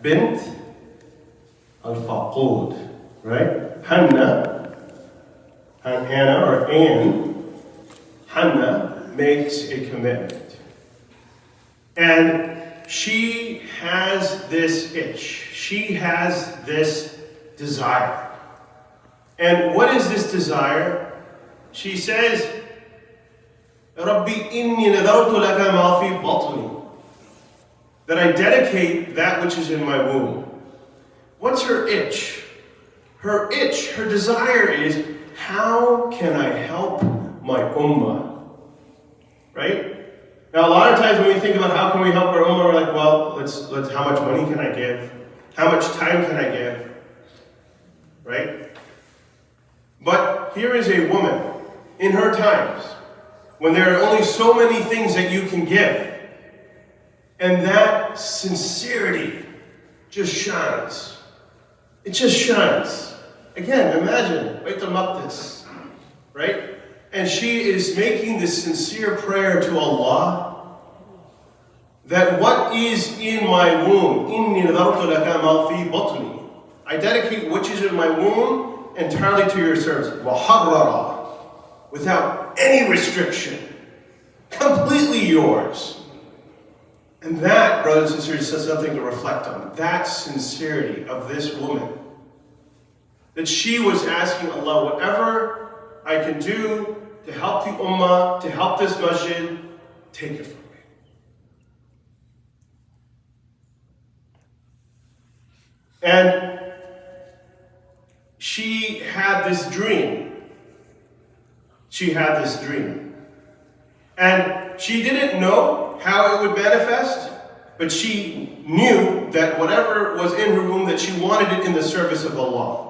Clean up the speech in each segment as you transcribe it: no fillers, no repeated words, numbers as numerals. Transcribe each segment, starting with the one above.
bint al-Faqud, right? Hannah or Anne, Hannah makes a commitment. And she has this itch. She has this desire. And what is this desire? She says, Rabbi inni nadartu laka ma fi batni. That I dedicate that which is in my womb. What's her itch? Her itch, her desire is, how can I help my ummah? Right? Now, a lot of times when we think about how can we help our ummah, we're like, well, let's how much money can I give? How much time can I give? Right? But here is a woman in her times when there are only so many things that you can give. And that sincerity just shines. It just shines. Again, imagine, Bayt al-Maqdis, right? And she is making this sincere prayer to Allah that what is in my womb, inni nadartu laka ma fi batni. I dedicate which is in my womb entirely to your service. Muharrara, without any restriction, completely yours. And that, brothers and sisters, is something to reflect on. That sincerity of this woman. That she was asking Allah, whatever I can do to help the ummah, to help this masjid, take it from me. And she had this dream. She had this dream. And she didn't know how it would manifest, but she knew that whatever was in her womb, that she wanted it in the service of Allah.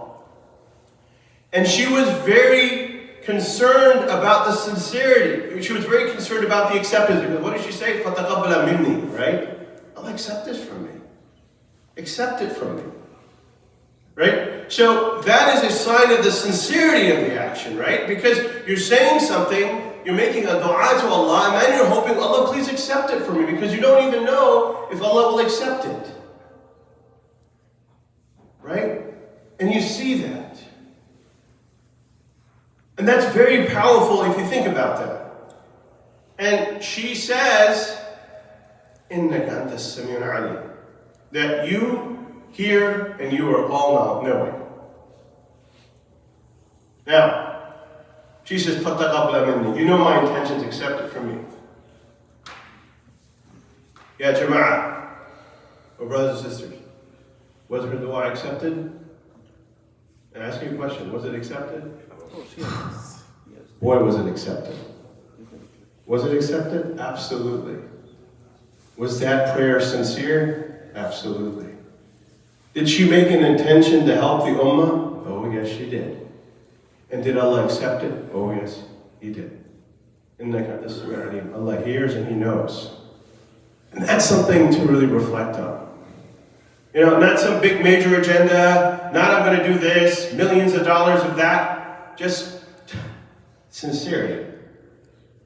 And she was very concerned about the sincerity. She was very concerned about the acceptance, because what did she say? فَتَقَبَّلَ مِنِّي, right? Allah, accept this from me. Accept it from me. Right? So that is a sign of the sincerity of the action, right? Because you're saying something, you're making a dua to Allah, and then you're hoping, Allah, please accept it for me, because you don't even know if Allah will accept it. Right? And you see that. And that's very powerful if you think about that. And she says, إِنَّكَ أَنْتَ السَّمِيعُ الْعَلِيمُ, that you hear and you are all knowing. Now, she says, فَتَقَبْلَ مِنِّي, you know my intentions, accept it from me. Ya Jama'ah, or brothers and sisters, was her dua accepted? I ask you a question, was it accepted? Of course, yes. Boy, was it accepted. Was it accepted? Absolutely. Was that prayer sincere? Absolutely. Did she make an intention to help the ummah? Oh, yes, she did. And did Allah accept it? Oh, yes, He did. Allah hears and He knows. And that's something to really reflect on. You know, not some big major agenda, not I'm going to do this, millions of dollars of that. Just sincerity.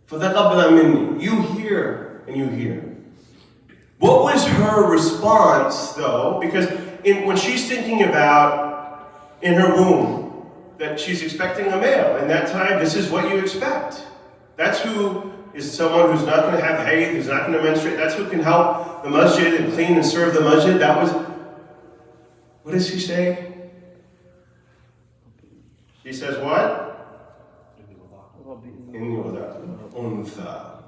فَتَقَبَّلَ مِنِّي, you hear and you hear. What was her response, though? Because when she's thinking about in her womb that she's expecting a male, in that time, this is what you expect. That's who is someone who's not going to have hayd, who's not going to menstruate. That's who can help the masjid and clean and serve the masjid. That was, what does she say? She says what? إِنِّي وَضَعْتُهَا أُنْثَى.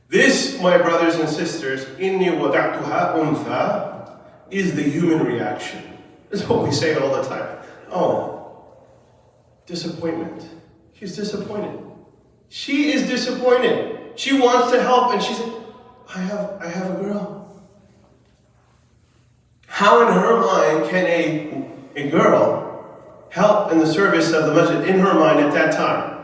This, my brothers and sisters, إِنِّي وَضَعْتُهَا أُنْثَى, is the human reaction. That's what we say all the time. Oh, disappointment. She's disappointed. She is disappointed. She wants to help, and she said, I have a girl. How in her mind can a girl help in the service of the masjid in her mind at that time?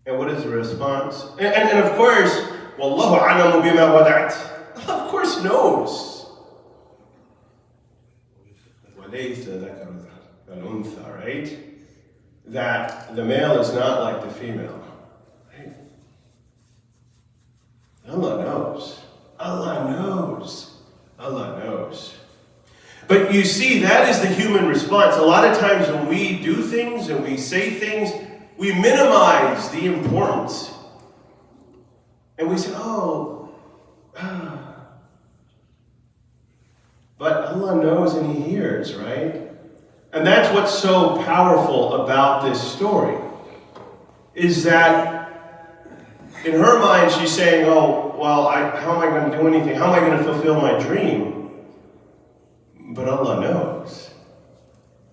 And what is the response? And of course, Wallahu a'lamu bima wada'at. Allah of course knows. Right? That the male is not like the female. Right? Allah knows. Allah knows. Allah knows. But you see, that is the human response. A lot of times when we do things and we say things, we minimize the importance. And we say, but Allah knows and He hears, right? And that's what's so powerful about this story, is that in her mind she's saying, how am I going to do anything? How am I going to fulfill my dream? But Allah knows.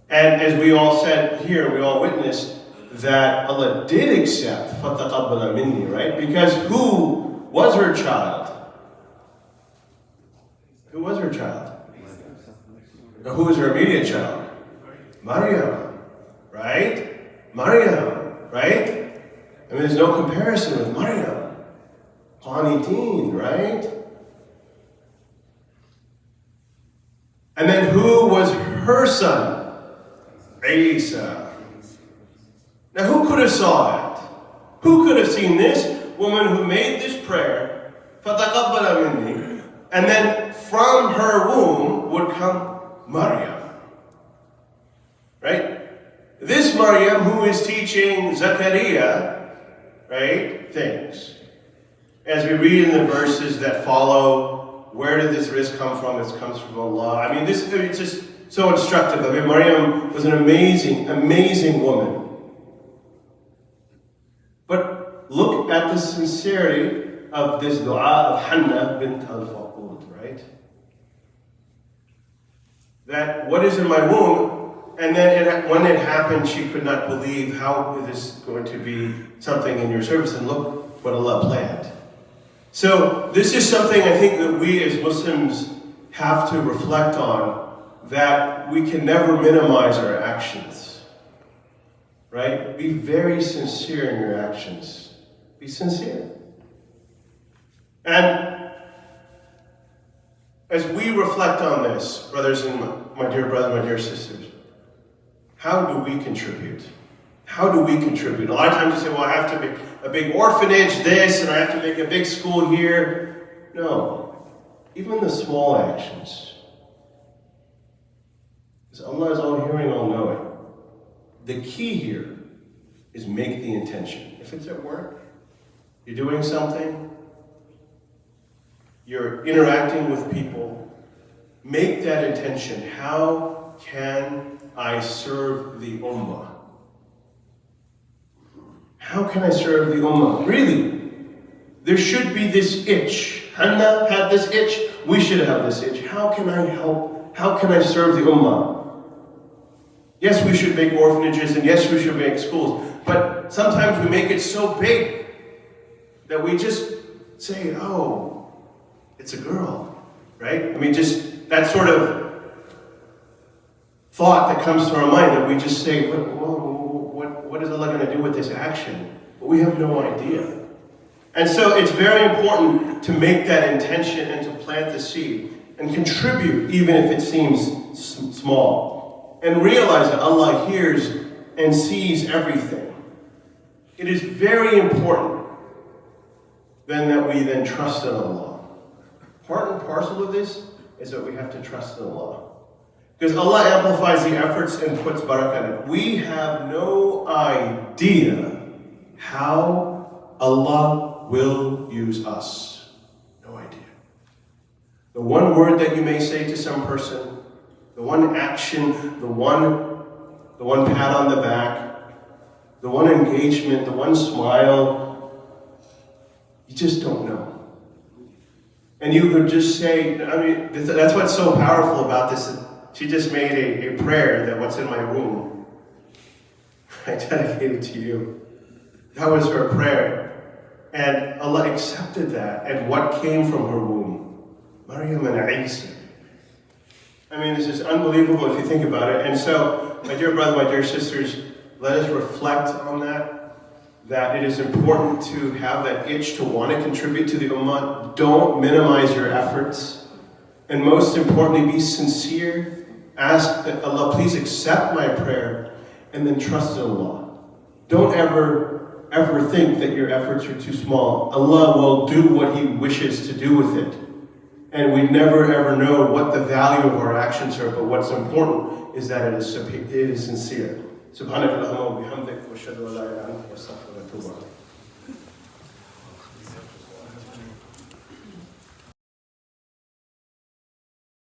And as we all said here, we all witnessed that Allah did accept فَتَقَبَّلَ مِنِّي, right? Because who was her child? Who was her child? Now, who was her immediate child? Maryam, right? Maryam, right? I mean, there's no comparison with Maryam. Qaniteen, right? And then who was her son? Isa. Now who could have saw that? Who could have seen this woman who made this prayer, فَتَقَبَّلَ مِنِّي, and then from her womb would come Maryam. Right? This Maryam who is teaching Zakaria, right, things. As we read in the verses that follow, where did this risk come from? It comes from Allah. I mean, it's just so instructive. I mean, Maryam was an amazing, amazing woman. But look at the sincerity of this dua of Hannah bint al-Faqud, right? That what is in my womb, and then when it happened, she could not believe how it is going to be something in your service, and look what Allah planned. So this is something I think that we as Muslims have to reflect on, that we can never minimize our actions, right? Be very sincere in your actions. Be sincere. And as we reflect on this, brothers and my dear brothers, my dear sisters, how do we contribute? How do we contribute? A lot of times you say, well, I have to make a big orphanage, this, and I have to make a big school here. No. Even the small actions. Because Allah is all hearing, all knowing. The key here is make the intention. If it's at work, you're doing something, you're interacting with people, make that intention. How can I serve the ummah? How can I serve the ummah? Really, there should be this itch. Hannah had this itch. We should have this itch. How can I help? How can I serve the ummah? Yes, we should make orphanages, and yes, we should make schools. But sometimes we make it so big that we just say, oh, it's a girl, right? I mean, just that sort of thought that comes to our mind, that we just say, what is Allah going to do with this action? But we have no idea. And so it's very important to make that intention and to plant the seed and contribute, even if it seems small. And realize that Allah hears and sees everything. It is very important then that we then trust in Allah. Part and parcel of this is that we have to trust in Allah. Because Allah amplifies the efforts and puts barakah in it. We have no idea how Allah will use us. No idea. The one word that you may say to some person, the one action, the one pat on the back, the one engagement, the one smile, you just don't know. And you could just say, I mean, that's what's so powerful about this. She just made a prayer that what's in my womb, I dedicated to you. That was her prayer. And Allah accepted that. And what came from her womb? Maryam and Isa. I mean, this is unbelievable if you think about it. And so, my dear brother, my dear sisters, let us reflect on that it is important to have that itch to want to contribute to the ummah. Don't minimize your efforts. And most importantly, be sincere. Ask that Allah please accept my prayer, and then trust in Allah. Don't ever think that your efforts are too small. Allah will do what He wishes to do with it. And we never ever know what the value of our actions are, but what's important is that it is sincere. Subhanaka Allahumma wa bihamdik wa ashhadu an la ilaha illa anta astaghfiruka wa atubu ilayk.